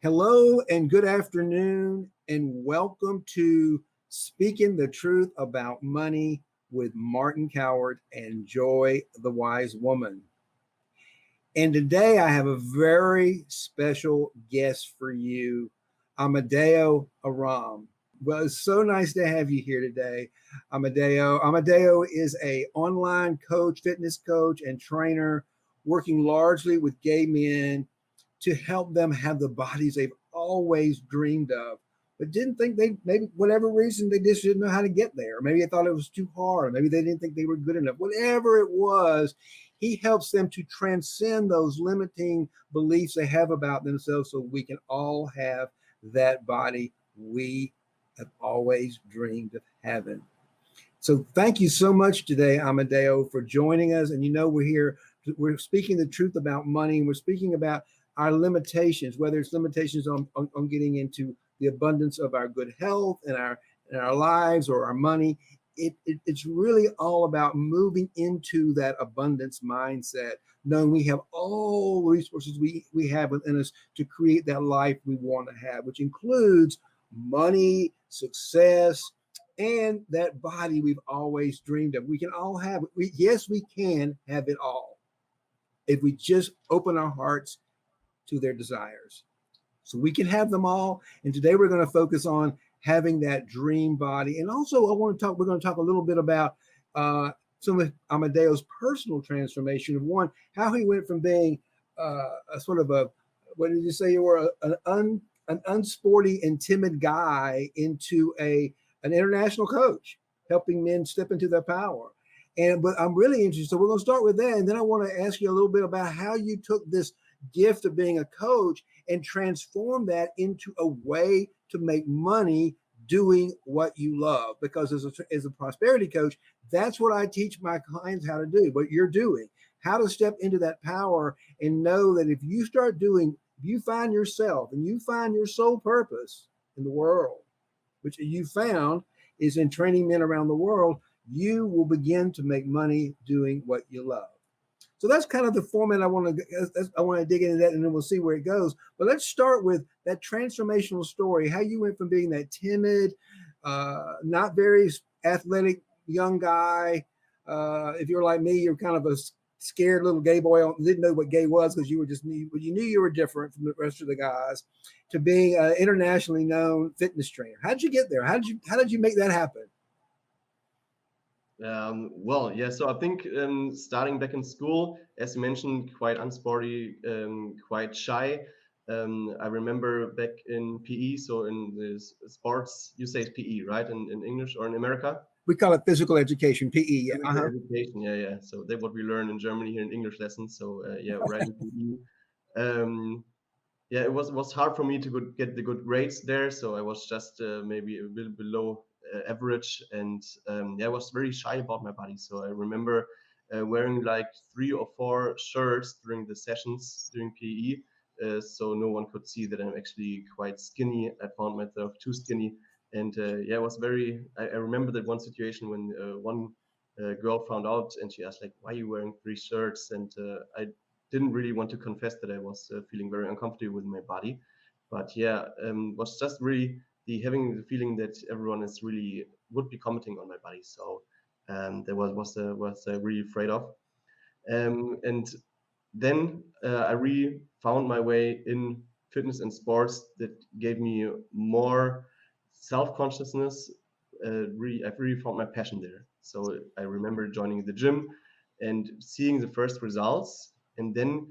Hello and good afternoon, and welcome to Speaking the Truth About Money with Martin Cowart and Joy the Wise Woman. And today I have a very special guest for you, Amadeo Aram. Well, it's so nice to have you here today, Amadeo. Amadeo is a online coach, fitness coach, and trainer working largely with gay men to help them have the bodies they've always dreamed of, but didn't think they, maybe whatever reason, they just didn't know how to get there. Maybe they thought it was too hard. Maybe they didn't think they were good enough. Whatever it was, he helps them to transcend those limiting beliefs they have about themselves so we can all have that body we have always dreamed of having. So thank you so much today, Amadeo, for joining us. And we're here, we're speaking the truth about money, and we're speaking about our limitations, whether it's limitations on getting into the abundance of our good health and our lives or our money. It's really all about moving into that abundance mindset, knowing we have all the resources we have within us to create that life we want to have, which includes money, success, and that body we've always dreamed of. We can all have it. Yes, we can have it all if we just open our hearts to their desires. So we can have them all. And today we're going to focus on having that dream body. And also we're going to talk a little bit about some of Amadeo's personal transformation of one, how he went from being a sort of what did you say you were, an unsporty and timid guy into an international coach, helping men step into their power. But I'm really interested. So we're going to start with that. And then I want to ask you a little bit about how you took this gift of being a coach and transform that into a way to make money doing what you love. Because as a prosperity coach, that's what I teach my clients how to do, what you're doing, how to step into that power and know that if you start doing, if you find yourself and you find your sole purpose in the world, which you found is in training men around the world, you will begin to make money doing what you love. So that's kind of the format I want to dig into that, and then we'll see where it goes. But let's start with that transformational story, how you went from being that timid, not very athletic young guy. If you're like me, you're kind of a scared little gay boy, didn't know what gay was because you knew you were different from the rest of the guys, to being an internationally known fitness trainer. How did you get there? How did you make that happen? So I think starting back in school, as you mentioned, quite unsporty, quite shy. I remember back in PE, so in the sports, you say PE, right? In English or in America? We call it physical education, PE. Yeah. Physical education, yeah. So that's what we learn in Germany here in English lessons. So right in PE. It was hard for me to get the good grades there. So I was just maybe a little below average, and I was very shy about my body. So I remember wearing like 3 or 4 shirts during the sessions during PE, so no one could see that I'm actually quite skinny. I found myself too skinny, and it was very. I remember that one situation when one girl found out, and she asked like, "Why are you wearing 3 shirts?" And I didn't really want to confess that I was feeling very uncomfortable with my body, but was just really having the feeling that everyone is really would be commenting on my body. So that was really afraid of. And then I really found my way in fitness and sports that gave me more self-consciousness. I've really found my passion there. So I remember joining the gym and seeing the first results, and then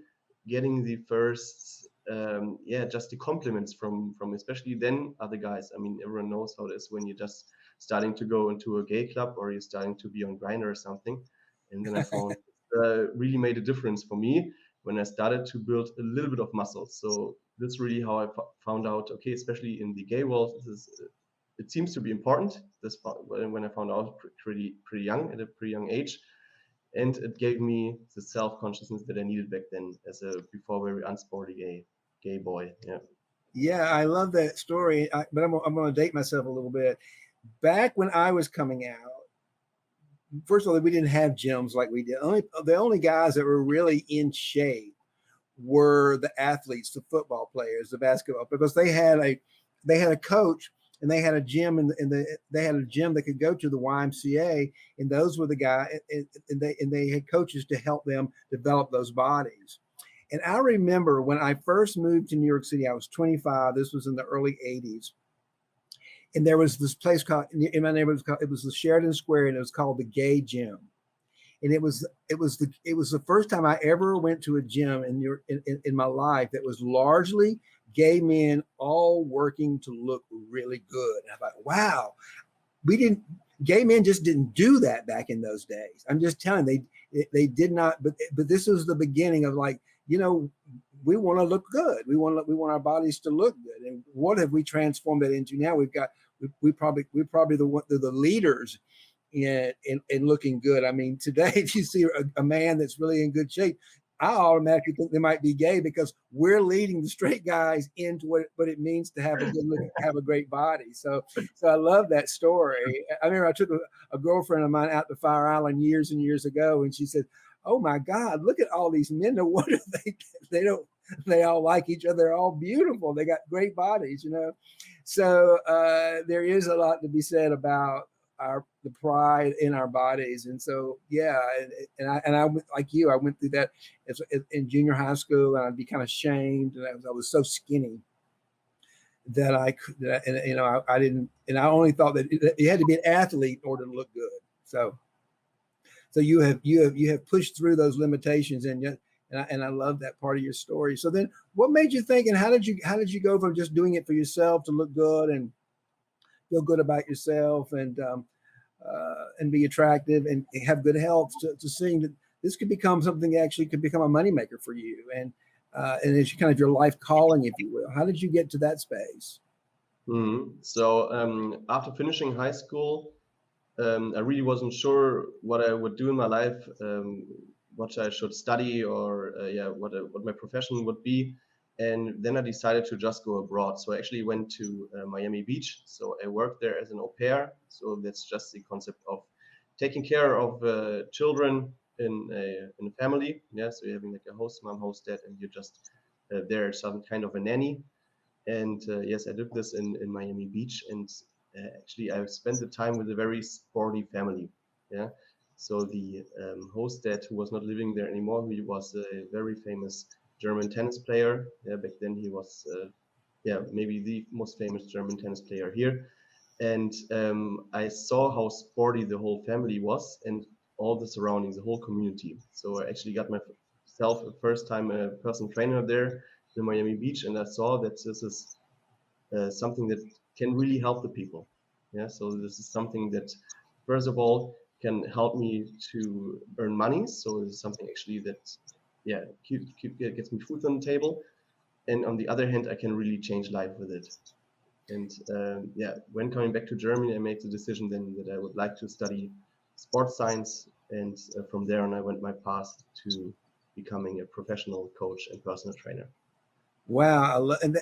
getting the first just the compliments from especially then other guys. I mean, everyone knows how it is when you're just starting to go into a gay club or you're starting to be on Grindr or something. And then I found really made a difference for me when I started to build a little bit of muscle. So that's really how I found out, okay, especially in the gay world, it seems to be important. This when I found out pretty young, at a pretty young age, and it gave me the self-consciousness that I needed back then as a before very unsporty gay boy. Yeah, I love that story, but I'm going to date myself a little bit. Back when I was coming out, first of all, we didn't have gyms like we did. The only guys that were really in shape were the athletes, the football players, the basketball, because they had a coach and they had a gym they had a gym they could go to, the YMCA, and those were the guys, and they had coaches to help them develop those bodies. And I remember when I first moved to New York City, I was 25. This was in the early 80s. And there was this place called, in my neighborhood, it was the Sheridan Square, and it was called the Gay Gym. And it was the first time I ever went to a gym in my life that was largely gay men, all working to look really good. And I thought, wow, gay men just didn't do that back in those days. I'm just telling you, they did not. But this was the beginning of, like, we want to look good. We want our bodies to look good. And what have we transformed that into now? We're probably the leaders in looking good. I mean, today, if you see a man that's really in good shape, I automatically think they might be gay, because we're leading the straight guys into what it means to have a good look, have a great body. So I love that story. I remember I took a girlfriend of mine out to Fire Island years and years ago, and she said, "Oh my God, look at all these men. No wonder they all like each other. They're all beautiful. They got great bodies, So there is a lot to be said about the pride in our bodies. And so, yeah, and I like you, I went through that in junior high school, and I'd be kind of shamed, and I was so skinny that I didn't, and I only thought that you had to be an athlete in order to look good. So you have pushed through those limitations, and I love that part of your story. So then, what made you think, and how did you go from just doing it for yourself to look good and feel good about yourself, and be attractive and have good health, to seeing that this could become something that actually could become a moneymaker for you, and it's kind of your life calling, if you will. How did you get to that space? So after finishing high school, I really wasn't sure what I would do in my life, what I should study, or what my profession would be. And then I decided to just go abroad. So I actually went to Miami Beach. So I worked there as an au pair. So that's just the concept of taking care of children in a family. Yeah, so you're having like a host mom, host dad, and you're just there, some kind of a nanny. And yes, I did this in Miami Beach, and actually I spent the time with a very sporty family. Yeah, so the host dad, who was not living there anymore, he was a very famous German tennis player. Yeah, back then he was maybe the most famous German tennis player here. And I saw how sporty the whole family was, and all the surroundings, the whole community. So I actually got myself a first time a personal trainer there in Miami Beach, and I saw that this is something that can really help the people. Yeah, so this is something that, first of all, can help me to earn money. So this is something actually that, gets me food on the table. And on the other hand, I can really change life with it. And when coming back to Germany, I made the decision then that I would like to study sports science. And from there on, I went my path to becoming a professional coach and personal trainer. Wow, and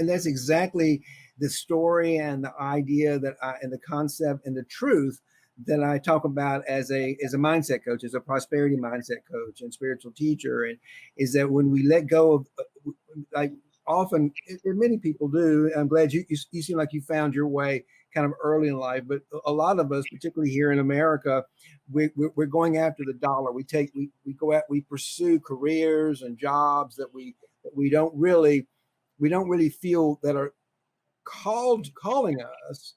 that's exactly the story and the idea and the concept and the truth that I talk about as a mindset coach, as a prosperity mindset coach and spiritual teacher, and is that when we let go of, like often, and many people do. I'm glad you seem like you found your way kind of early in life, but a lot of us, particularly here in America, we're going after the dollar. We go out, we pursue careers and jobs that we don't really feel that are calling us.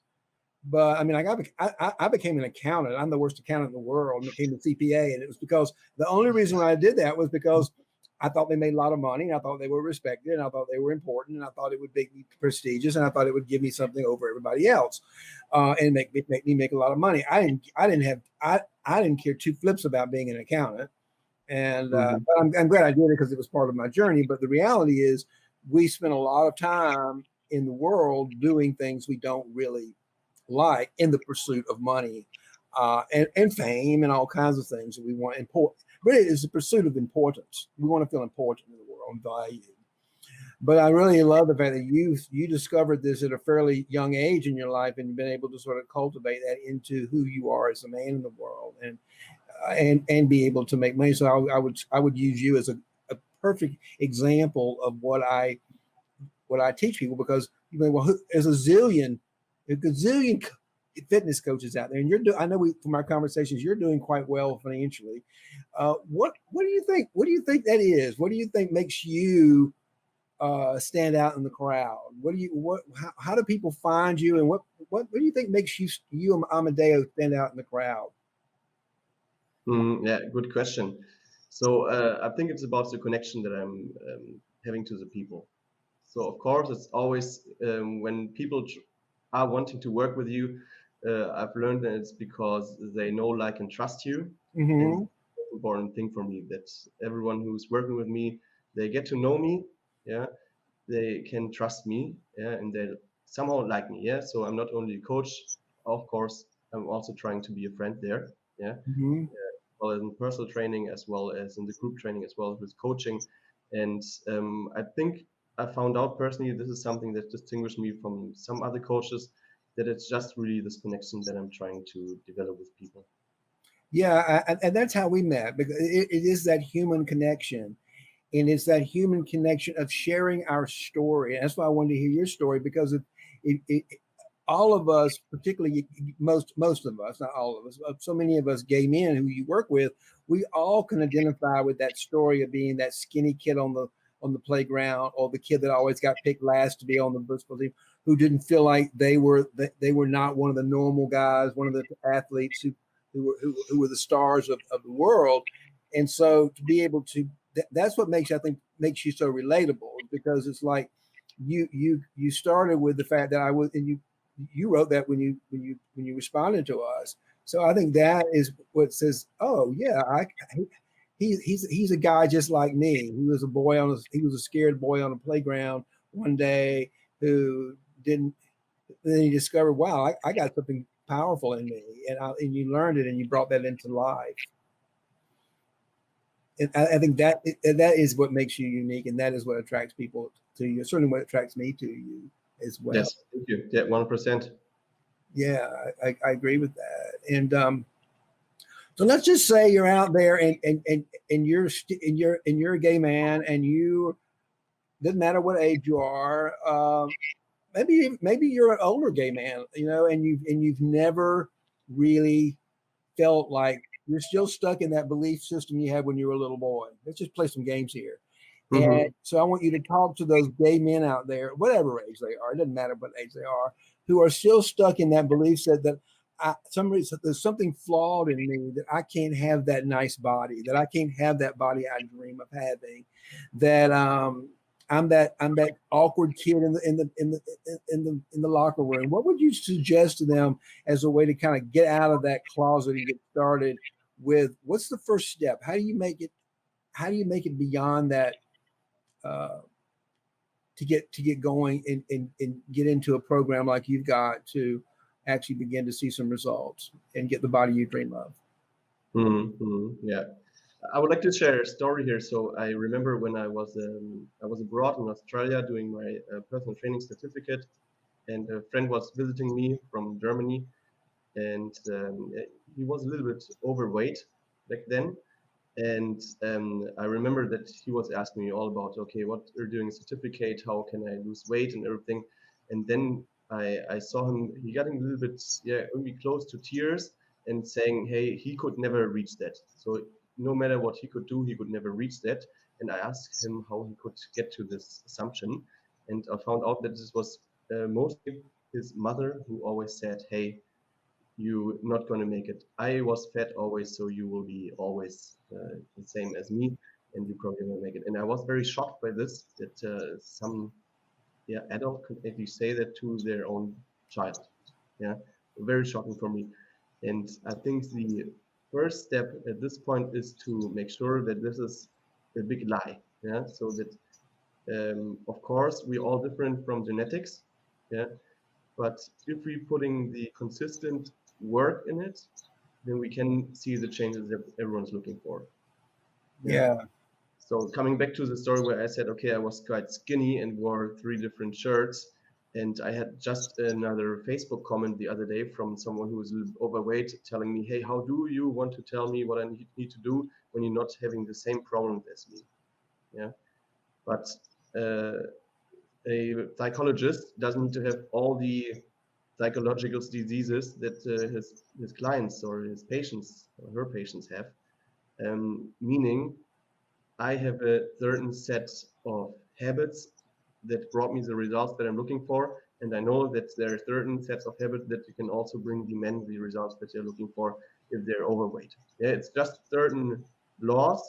But I mean, like I became an accountant. I'm the worst accountant in the world, and became a CPA. And it was because the only reason why I did that was because I thought they made a lot of money, and I thought they were respected, and I thought they were important, and I thought it would make me prestigious, and I thought it would give me something over everybody else, and make me make a lot of money. I didn't care two flips about being an accountant. And but I'm glad I did it because it was part of my journey. But the reality is, we spend a lot of time in the world doing things we don't really like in the pursuit of money and fame and all kinds of things that we want. But it is a pursuit of importance. We want to feel important in the world and valued. But I really love the fact that you discovered this at a fairly young age in your life, and you've been able to sort of cultivate that into who you are as a man in the world, and be able to make money. So I would use you as a perfect example of what I teach people, because you mean, well, there's a gazillion fitness coaches out there, and I know from our conversations, you're doing quite well financially. What do you think? What do you think that is? What do you think makes you stand out in the crowd? How do people find you, and what do you think makes you Amadeo stand out in the crowd? Yeah, good question. So I think it's about the connection that I'm having to the people. So of course, it's always when people are wanting to work with you. I've learned that it's because they know, like, and trust you, and Mm-hmm. that's an important thing for me. That everyone who's working with me, they get to know me. Yeah, they can trust me. Yeah, and they somehow like me. Yeah, so I'm not only a coach. Of course, I'm also trying to be a friend there. Yeah, Mm-hmm. well in personal training as well as in the group training as well as with coaching. And I think I found out personally this is something that distinguished me from some other coaches, that it's just really this connection that I'm trying to develop with people. Yeah, and that's how we met, because it is that human connection, and it's that human connection of sharing our story. And that's why I wanted to hear your story, because all of us, particularly most of us, not all of us, but so many of us gay men who you work with, we all can identify with that story of being that skinny kid on the playground, or the kid that always got picked last to be on the football team, who didn't feel like they were not one of the normal guys, one of the athletes who were the stars of the world. And so to be able to, that's what makes, I think, makes you so relatable, because it's like you started with the fact that I was, and you wrote that when you responded to us. So I think that is what says, oh yeah, he's a guy just like me. He was a scared boy on a playground one day who didn't. Then he discovered, wow, I got something powerful in me, and you learned it, and you brought that into life. And I think that is what makes you unique, and that is what attracts people to you. Certainly, what attracts me to you as well. Yes, thank you. Yeah, 100%. Yeah, I agree with that. And so let's just say you're out there, and you're a gay man, and you, doesn't matter what age you are. Maybe you're an older gay man, and you've never really felt like, you're still stuck in that belief system you had when you were a little boy. Let's just play some games here. And Mm-hmm. so I want you to talk to those gay men out there, whatever age they are, it doesn't matter what age they are, who are still stuck in that belief set that there's something flawed in me, that I can't have that nice body, that I can't have that body I dream of having, that I'm that awkward kid in the locker room. What would you suggest to them as a way to kind of get out of that closet and get started with, what's the first step? How do you make it? How do you make it beyond that, uh, to get going, and get into a program like you've got, to actually begin to see some results and get the body you dream of? Mm-hmm. Yeah, I would like to share a story here. So I remember when I was abroad in Australia doing my personal training certificate, and a friend was visiting me from Germany, and he was a little bit overweight back then. And I remember that he was asking me all about, okay, what you're doing a certificate, how can I lose weight and everything. And then I saw him, he getting a little bit, yeah, maybe close to tears, and saying, hey, he could never reach that. So no matter what he could do, he could never reach that. And I asked him how he could get to this assumption. And I found out that this was mostly his mother, who always said, hey, you not going to make it. I was fat always, so you will be always the same as me, and you probably won't make it. And I was very shocked by this, that some, yeah, adult could actually say that to their own child. Yeah, very shocking for me. And I think the first step at this point is to make sure that this is a big lie. Yeah, so that of course we're all different from genetics. Yeah, but if we're putting the consistent work in it, then we can see the changes that everyone's looking for. Yeah. Yeah. So coming back to the story where I said, okay, I was quite skinny and wore 3 different shirts. And I had just another Facebook comment the other day from someone who was a little overweight, telling me, hey, how do you want to tell me what I need to do when you're not having the same problems as me? Yeah, but uh, a psychologist doesn't need to have all the psychological diseases that his clients or his patients or her patients have. Meaning, I have a certain set of habits that brought me the results that I'm looking for, and I know that there are certain sets of habits that you can also bring the men the results that you're looking for if they're overweight. Yeah, it's just certain laws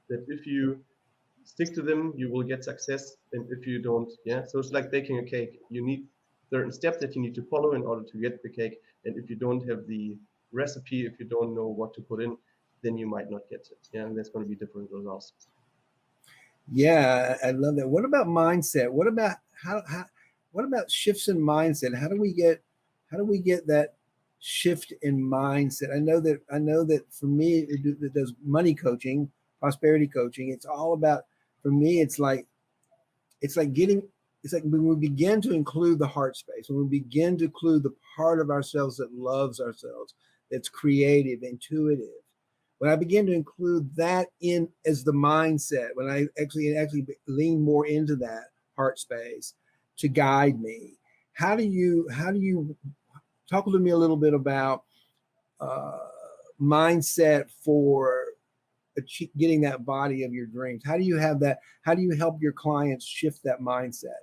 that if you stick to them, you will get success. And if you don't, yeah. So it's like baking a cake. You need certain steps that you need to follow in order to get the cake. And if you don't have the recipe, if you don't know what to put in, then you might not get it. Yeah, and there's going to be different results. Yeah, I love that. What about mindset? What about how what about shifts in mindset? How do we get that shift in mindset? I know that for me it does money coaching, prosperity coaching. It's all about, for me it's like getting it's like when we begin to include the heart space, when we begin to include the part of ourselves that loves ourselves, that's creative, intuitive, when I begin to include that in as the mindset, when I actually lean more into that heart space to guide me, how do you talk to me a little bit about uh, mindset for getting that body of your dreams? How do you have that? How do you help your clients shift that mindset?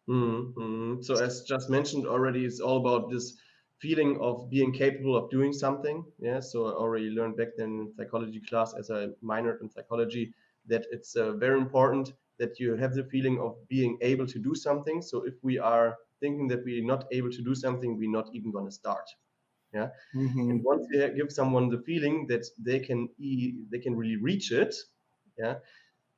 So as just mentioned already, it's all about this feeling of being capable of doing something. Yeah. So I already learned back then in psychology class as I minored in psychology that it's very important that you have the feeling of being able to do something. So if we are thinking that we're not able to do something, we're not even going to start. Yeah. Mm-hmm. And once you give someone the feeling that they can really reach it, yeah,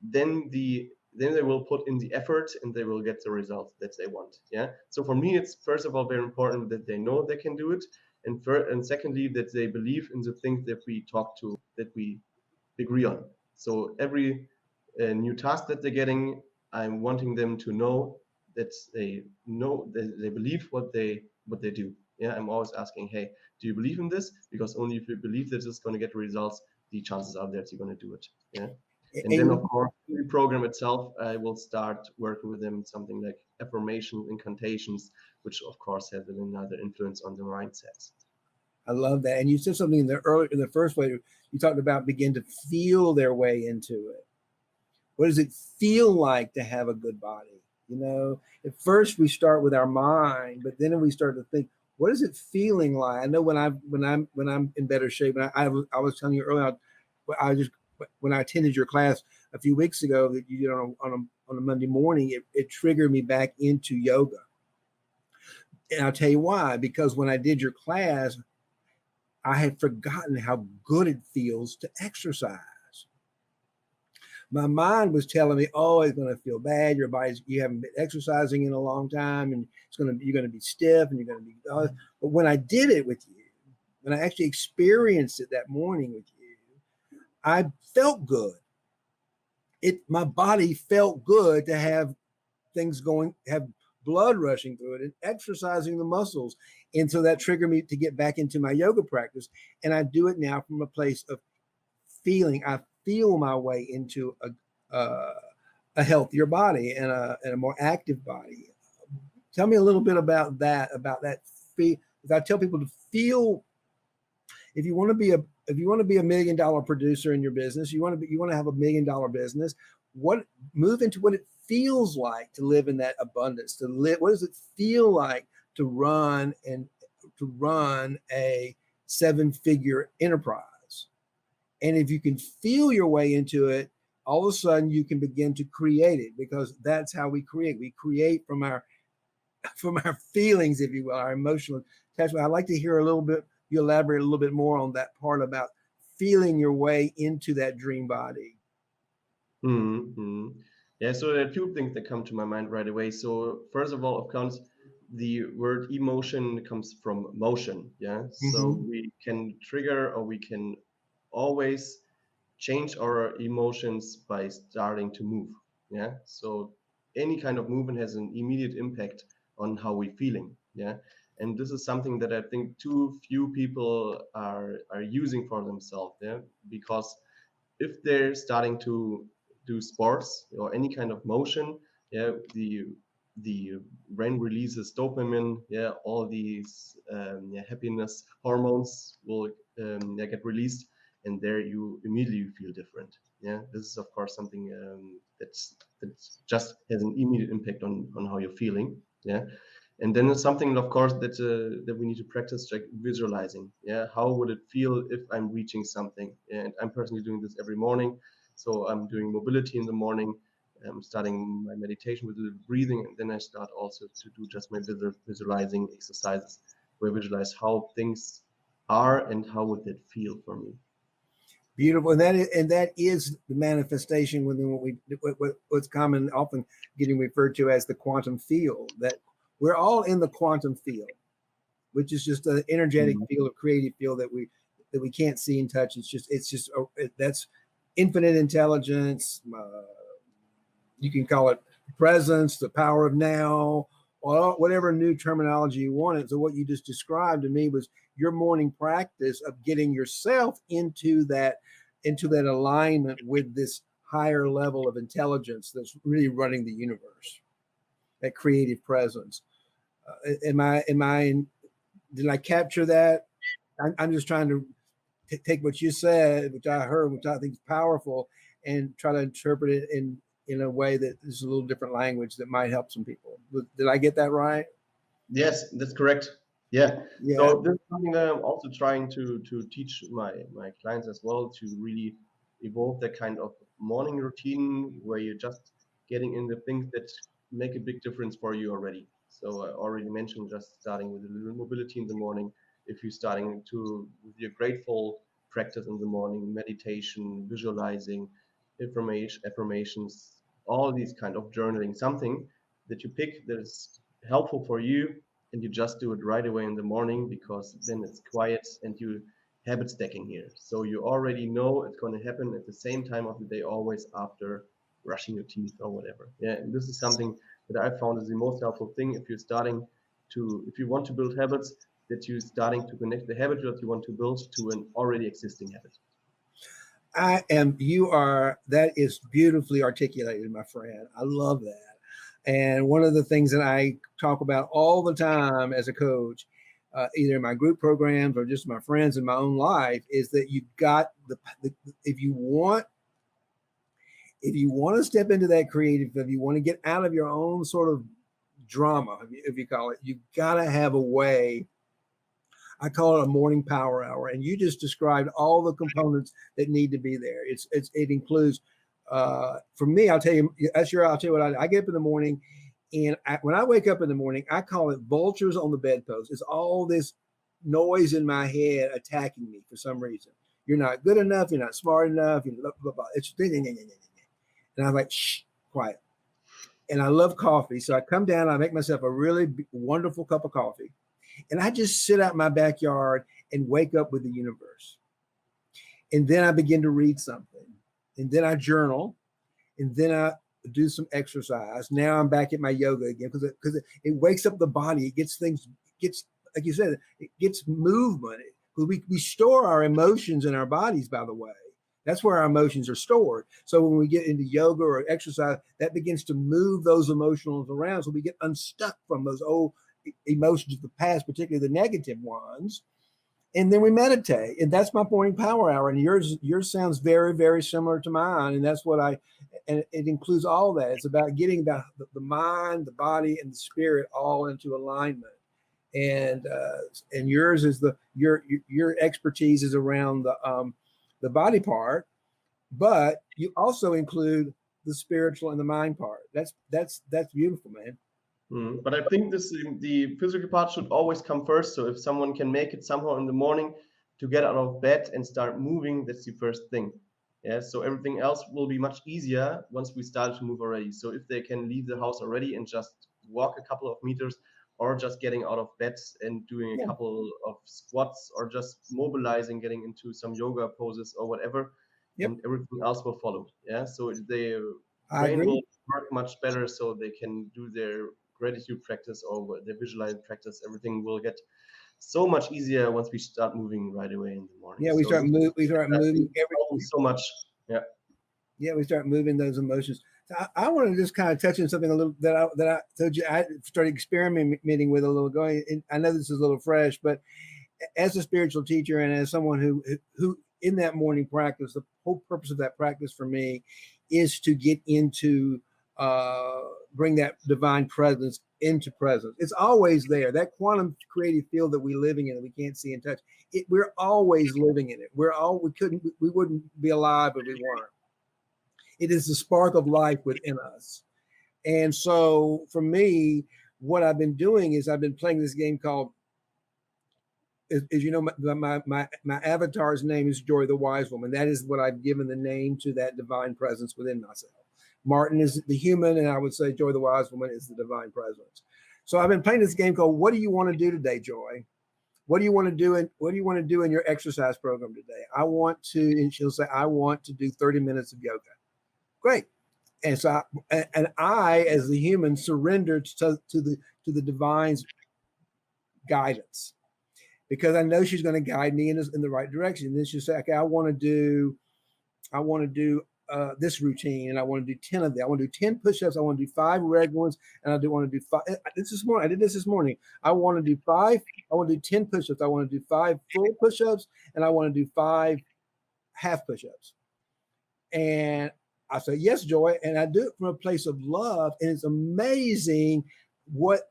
then they will put in the effort and they will get the results that they want. Yeah. So for me, it's first of all very important that they know they can do it, and secondly that they believe in the things that we talk to, that we agree on. So every new task that they're getting, I'm wanting them to know that they believe what they do. Yeah, I'm always asking, hey, do you believe in this? Because only if you believe that it's going to get results, the chances are that you're going to do it. Yeah. And then, of And course, in the program itself, I will start working with them something like affirmation, incantations, which of course have another influence on the mindsets. I love that. And you said something in the first way. You talked about begin to feel their way into it. What does it feel like to have a good body? You know, at first we start with our mind, but then we start to think, what is it feeling like? I know when I'm in better shape. And I was telling you earlier, I just when I attended your class a few weeks ago that you did on a Monday morning, it triggered me back into yoga. And I'll tell you why. Because when I did your class, I had forgotten how good it feels to exercise. My mind was telling me, "Oh, it's going to feel bad. You haven't been exercising in a long time, and you're going to be stiff, and you're going to be." But when I did it with you, when I actually experienced it that morning with you, I felt good. My body felt good to have things going, have blood rushing through it, and exercising the muscles, and so that triggered me to get back into my yoga practice, and I do it now from a place of feeling. I feel my way into a healthier body and a more active body. Tell me a little bit about that. About that feel. I tell people to feel. If you want to be a $1 million producer in your business, you want to have $1 million business. Move into what it feels like to live in that abundance. To live. What does it feel like to run a 7-figure enterprise? And if you can feel your way into it, all of a sudden you can begin to create it, because that's how we create. We create from our feelings, if you will, our emotional attachment. I'd like to hear a little bit, you elaborate a little bit more on that part about feeling your way into that dream body. Mm-hmm. Yeah, so there are two things that come to my mind right away. So first of all, of course, the word emotion comes from motion. Yeah, so Mm-hmm. we can trigger or we can always change our emotions by starting to move. Yeah, so any kind of movement has an immediate impact on how we're feeling. Yeah, and this is something that I think too few people are using for themselves. Yeah, because if they're starting to do sports or any kind of motion, yeah, the brain releases dopamine, yeah, all these yeah, happiness hormones will yeah, get released, and there you immediately feel different. Yeah, this is of course something that just has an immediate impact on how you're feeling. Yeah, and then it's something, of course, that we need to practice, like visualizing. Yeah, how would it feel if I'm reaching something? And I'm personally doing this every morning. So I'm doing mobility in the morning. I'm starting my meditation with a little breathing, and then I start also to do just my visualizing exercises, where I visualize how things are and how would that feel for me. Beautiful, and that is the manifestation within what's common, often getting referred to as the quantum field. That we're all in the quantum field, which is just an energetic field, a creative field that we can't see and touch. That's infinite intelligence. You can call it presence, the power of now, or whatever new terminology you wanted. So what you just described to me was your morning practice of getting yourself into that alignment with this higher level of intelligence that's really running the universe, that creative presence. Am I did I capture that? I'm just trying to take what you said, which I heard, which I think is powerful, and try to interpret it in a way that is a little different language that might help some people. Did I get that right? Yes, that's correct. Yeah. Yeah. So this is something that I'm also trying to teach my clients as well, to really evolve that kind of morning routine where you're just getting in the things that make a big difference for you already. So I already mentioned just starting with a little mobility in the morning. If you're starting to with your grateful practice in the morning, meditation, visualizing, affirmations, all these kind of journaling, something that you pick that is helpful for you, and you just do it right away in the morning, because then it's quiet and you habit stacking here. So you already know it's going to happen at the same time of the day, always after brushing your teeth or whatever. Yeah, and this is something that I found is the most helpful thing if you're starting to, if you want to build habits, that you're starting to connect the habit that you want to build to an already existing habit. That is beautifully articulated, my friend. I love that. And one of the things that I talk about all the time as a coach, either in my group programs or just my friends in my own life, is that you've got if you want to step into that creative, if you want to get out of your own sort of drama, if you call it, you've got to have a way. I call it a morning power hour, and you just described all the components that need to be there. It includes, for me, I'll tell you what I get up in the morning, and when I wake up in the morning, I call it vultures on the bedpost. It's all this noise in my head attacking me for some reason. You're not good enough. You're not smart enough. You blah, blah, blah. It's and I'm like, shh, quiet. And I love coffee, so I come down. I make myself a really wonderful cup of coffee. And I just sit out in my backyard and wake up with the universe. And then I begin to read something. And then I journal. And then I do some exercise. Now I'm back at my yoga again because it wakes up the body. It gets like you said, it gets movement. We store our emotions in our bodies, by the way. That's where our emotions are stored. So when we get into yoga or exercise, that begins to move those emotions around. So we get unstuck from those old emotions of the past, particularly the negative ones, and then we meditate. And that's my morning power hour. And yours sounds very, very similar to mine. And that's what and it includes all that. It's about getting the mind, the body, and the spirit all into alignment. And yours is your expertise is around the body part, but you also include the spiritual and the mind part. That's beautiful, man. But I think the physical part should always come first. So if someone can make it somehow in the morning to get out of bed and start moving, that's the first thing. Yeah. So everything else will be much easier once we start to move already. So if they can leave the house already and just walk a couple of meters, or just getting out of bed and doing a couple of squats, or just mobilizing, getting into some yoga poses or whatever, and everything else will follow. Yeah. So their brain will work much better, so they can do their gratitude practice or the visualizing practice. Everything will get so much easier once we start moving right away in the morning. Yeah, we start moving so much. Yeah. Yeah, we start moving those emotions. So I want to just kind of touch on something a little that I told you I started experimenting with a little going. And I know this is a little fresh, but as a spiritual teacher and as someone who in that morning practice, the whole purpose of that practice for me is to get into bring that divine presence into presence. It's always there. That quantum creative field that we're living in, that we can't see and touch. We're always living in it. We wouldn't be alive if we weren't. It is the spark of life within us. And so for me, what I've been doing is I've been playing this game called, as you know, my avatar's name is Joy the Wise Woman. That is what I've given the name to that divine presence within myself. Martin is the human, and I would say Joy the Wise Woman is the divine presence. So I've been playing this game called What Do You Want to Do Today, Joy? What do you want to do? What do you want to do in your exercise program today? I want to, and she'll say, I want to do 30 minutes of yoga. Great. And so I as the human surrendered to the divine's guidance, because I know she's going to guide me in the right direction. And then she'll say, okay, I want to do this routine, and I want to do 10 of them. I want to do 10 push-ups. I want to do 5 regular ones, and I want to do 5. This morning. I did this morning. I want to do 5. I want to do 10 push-ups. I want to do 5 full push-ups, and I want to do 5 half push-ups. And I say, yes, Joy. And I do it from a place of love. And it's amazing what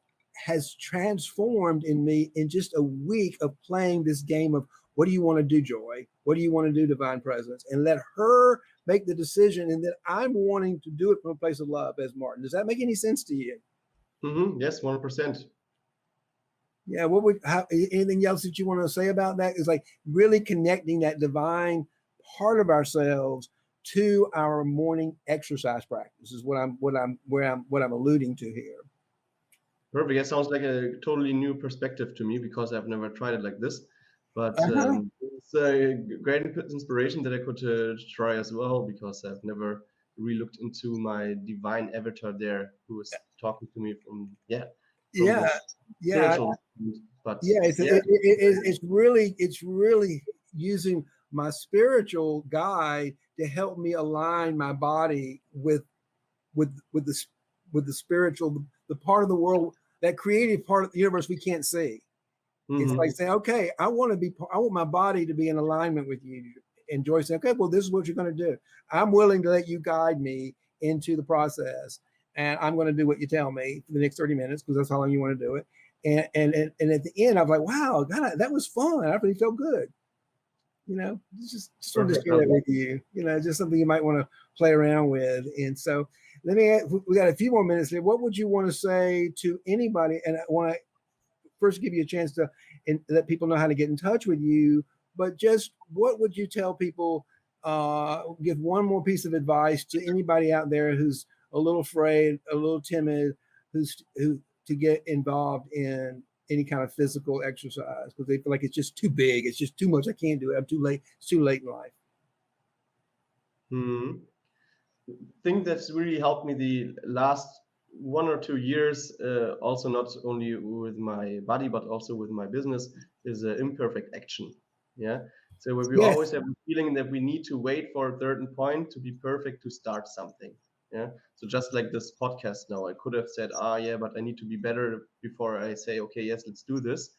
has transformed in me in just a week of playing this game of what do you want to do, Joy? What do you want to do, divine presence? And let her make the decision. And then I'm wanting to do it from a place of love as Martin. Does that make any sense to you? Mm-hmm. Yes, 100%. Yeah. Anything else that you want to say about that? Is like really connecting that divine part of ourselves to our morning exercise practice is what I'm alluding to here. Perfect. That sounds like a totally new perspective to me because I've never tried it like this. But it's a great inspiration that I could try as well, because I've never really looked into my divine avatar there, who is talking to me from spiritual. But it's really using my spiritual guide to help me align my body with the spiritual, the part of the world, that creative part of the universe we can't see. Mm-hmm. It's like saying, okay, I want my body to be in alignment with you. And Joy saying, okay, well, this is what you're going to do. I'm willing to let you guide me into the process, and I'm going to do what you tell me for the next 30 minutes because that's how long you want to do it. And at the end, I was like, wow, God, that was fun. I really felt good. Just wanted to share that with you. Just something you might want to play around with. And so we got a few more minutes here. What would you want to say to anybody? And I want to first give you a chance to let people know how to get in touch with you. But just what would you tell people? Give one more piece of advice to anybody out there who's a little afraid, a little timid, who to get involved in any kind of physical exercise because they feel like it's just too big, it's just too much. I can't do it. I'm too late. It's too late in life. Thing that's really helped me the last 1 or 2 years, also not only with my body but also with my business, is imperfect action. Yeah. So we always have a feeling that we need to wait for a certain point to be perfect to start something. Yeah. So just like this podcast now, I could have said, but I need to be better before I say, okay, yes, let's do this.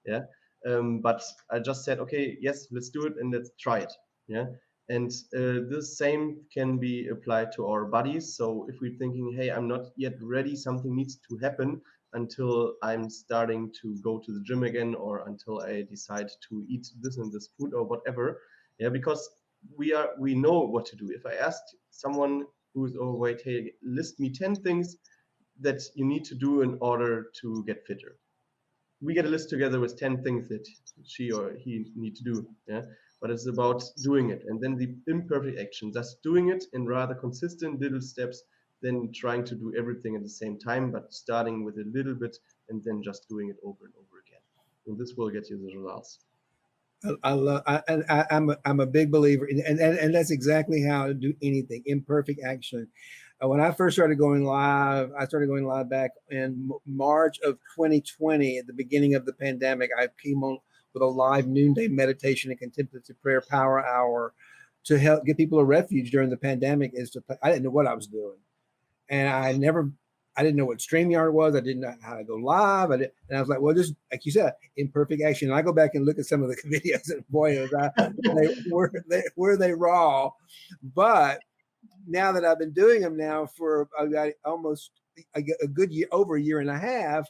Yeah. But I just said, okay, yes, let's do it and let's try it. Yeah. And this same can be applied to our bodies. So if we're thinking, hey, I'm not yet ready, something needs to happen until I'm starting to go to the gym again, or until I decide to eat this and this food or whatever. Yeah, because we know what to do. If I asked someone who's overweight, hey, list me 10 things that you need to do in order to get fitter. We get a list together with 10 things that she or he need to do. Yeah. But it's about doing it. And then the imperfect action, just doing it in rather consistent little steps than trying to do everything at the same time, but starting with a little bit and then just doing it over and over again. And this will get you the results. I'm a big believer in, and that's exactly how to do anything, imperfect action. When I first started going live, I started going live back in March of 2020 at the beginning of the pandemic. I came on with a live noonday meditation and contemplative prayer power hour to help get people a refuge during the pandemic is to play. I didn't know what I was doing. And I didn't know what StreamYard was. I didn't know how to go live. And I was like, well, just like you said, imperfect action. And I go back and look at some of the videos, and boy, were they raw. But now that I've been doing them now for almost a good year, over a year and a half,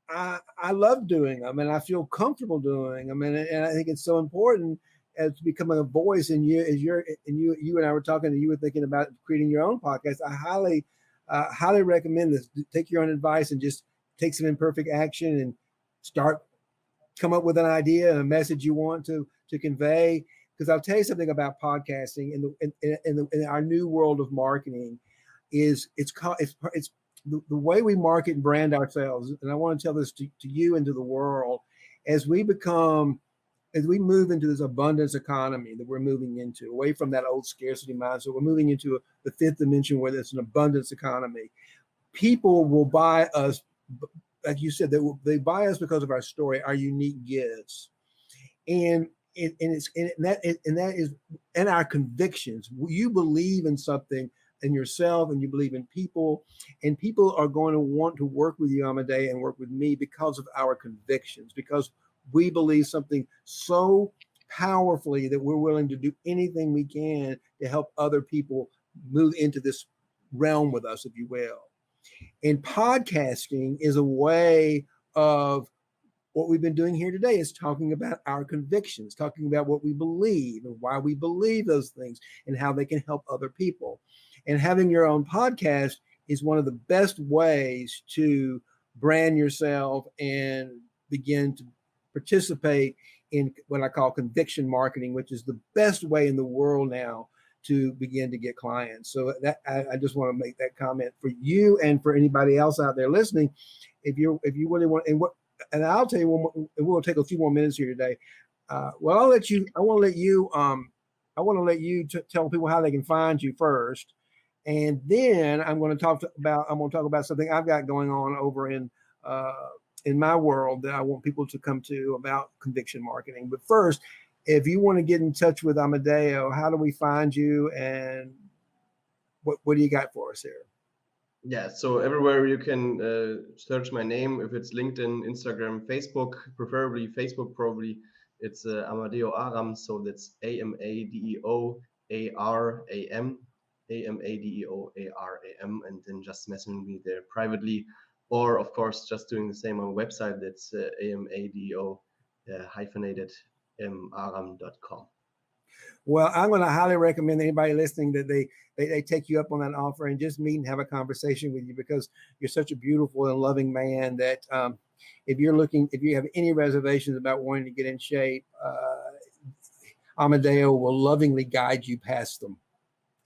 I love doing them, and I feel comfortable doing them, and I think it's so important as becoming a voice. And you and I were talking, and you were thinking about creating your own podcast. I highly recommend this. Take your own advice and just take some imperfect action and come up with an idea and a message you want to convey. Because I'll tell you something about podcasting in our new world of marketing is it's the way we market and brand ourselves. And I want to tell this to you and to the world as we move into this abundance economy that we're moving into, away from that old scarcity mindset. We're moving into the fifth dimension where there's an abundance economy. People will buy us, like you said, they buy us because of our story, our unique gifts, and that is our convictions. You believe in something in yourself, and you believe in people, and people are going to want to work with you, Amadeo, and work with me because of our convictions, because we believe something so powerfully that we're willing to do anything we can to help other people move into this realm with us, if you will. And podcasting is a way of what we've been doing here today, is talking about our convictions, talking about what we believe and why we believe those things and how they can help other people. And having your own podcast is one of the best ways to brand yourself and begin to participate in what I call conviction marketing, which is the best way in the world now to begin to get clients. So that I just want to make that comment for you and for anybody else out there listening. If you really want, and I'll tell you, we'll take a few more minutes here today. I want to let you tell people how they can find you first, and then I'm going to talk about something I've got going on over in my world that I want people to come to about conviction marketing. But first, if you want to get in touch with Amadeo, how do we find you, and what do you got for us here? Yeah, so everywhere you can search my name, if it's LinkedIn, Instagram, Facebook, preferably Facebook, probably it's Amadeo Aram. So that's Amadeo Aram, Amadeo Aram, and then just messaging me there privately, or of course just doing the same on the website. That's Amadeo hyphenated aram.com. Well, I'm going to highly recommend anybody listening that they take you up on that offer and just meet and have a conversation with you, because you're such a beautiful and loving man that if you have any reservations about wanting to get in shape, Amadeo will lovingly guide you past them.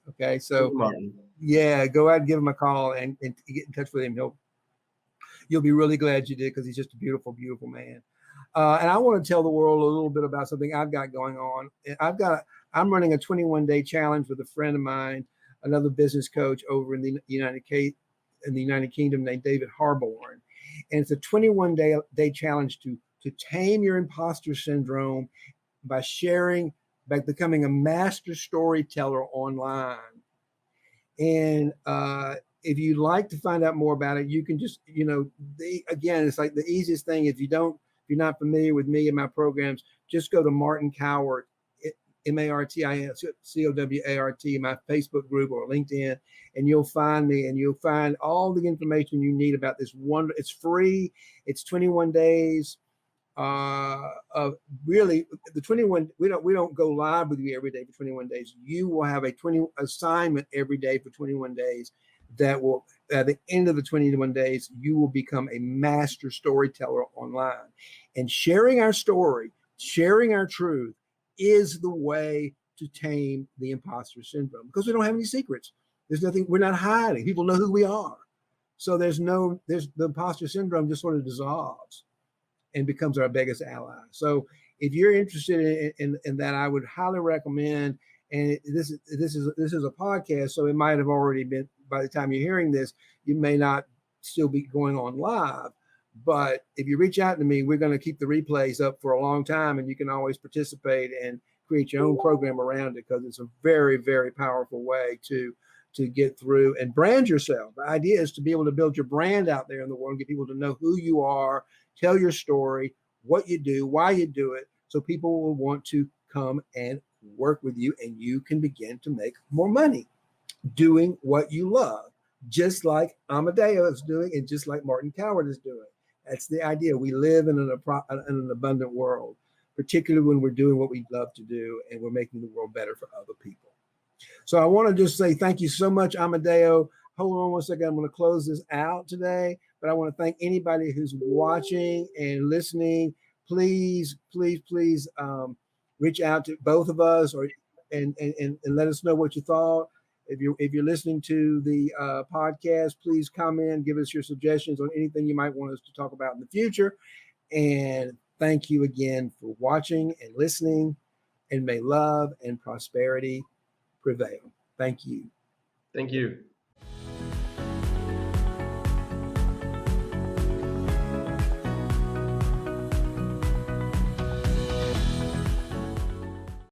Okay, so yeah, go out and give him a call and get in touch with him. You'll be really glad you did, because he's just a beautiful, beautiful man. And I want to tell the world a little bit about something I've got going on. I'm running a 21-day challenge with a friend of mine, another business coach over in the United Kingdom named David Harborn. And it's a 21-day challenge to tame your imposter syndrome by becoming a master storyteller online. And if you'd like to find out more about it, you can just, again, it's like the easiest thing. If you're not familiar with me and my programs, just go to Martin Cowart, MartinCowart, my Facebook group or LinkedIn, and you'll find me, and you'll find all the information you need about this it's free. It's 21 days of really the 21. We don't go live with you every day for 21 days. You will have a 20 assignment every day for 21 days. That will, at the end of the 21 days, you will become a master storyteller online. And sharing our story, sharing our truth is the way to tame the imposter syndrome, because we don't have any secrets. There's nothing, we're not hiding. People know who we are. So the imposter syndrome just sort of dissolves and becomes our biggest ally. So if you're interested in that, I would highly recommend. And this is a podcast, so it might have already been, by the time you're hearing this, you may not still be going on live. But if you reach out to me, we're going to keep the replays up for a long time, and you can always participate create your own program around it, because it's a very, very powerful way to get through and brand yourself. The idea is to be able to build your brand out there in the world and get people to know who you are, tell your story, what you do, why you do it, so people will want to come and work with you, and you can begin to make more money doing what you love, just like Amadeo is doing and just like Martin Cowart is doing. That's the idea. We live in an abundant world, particularly when we're doing what we love to do and we're making the world better for other people. So I want to just say thank you so much, Amadeo. Hold on one second. I'm going to close this out today, but I want to thank anybody who's watching and listening. Please, please, please reach out to both of us, or and let us know what you thought. If you're listening to the podcast, please comment, give us your suggestions on anything you might want us to talk about in the future. And thank you again for watching and listening. And may love and prosperity prevail. Thank you. Thank you.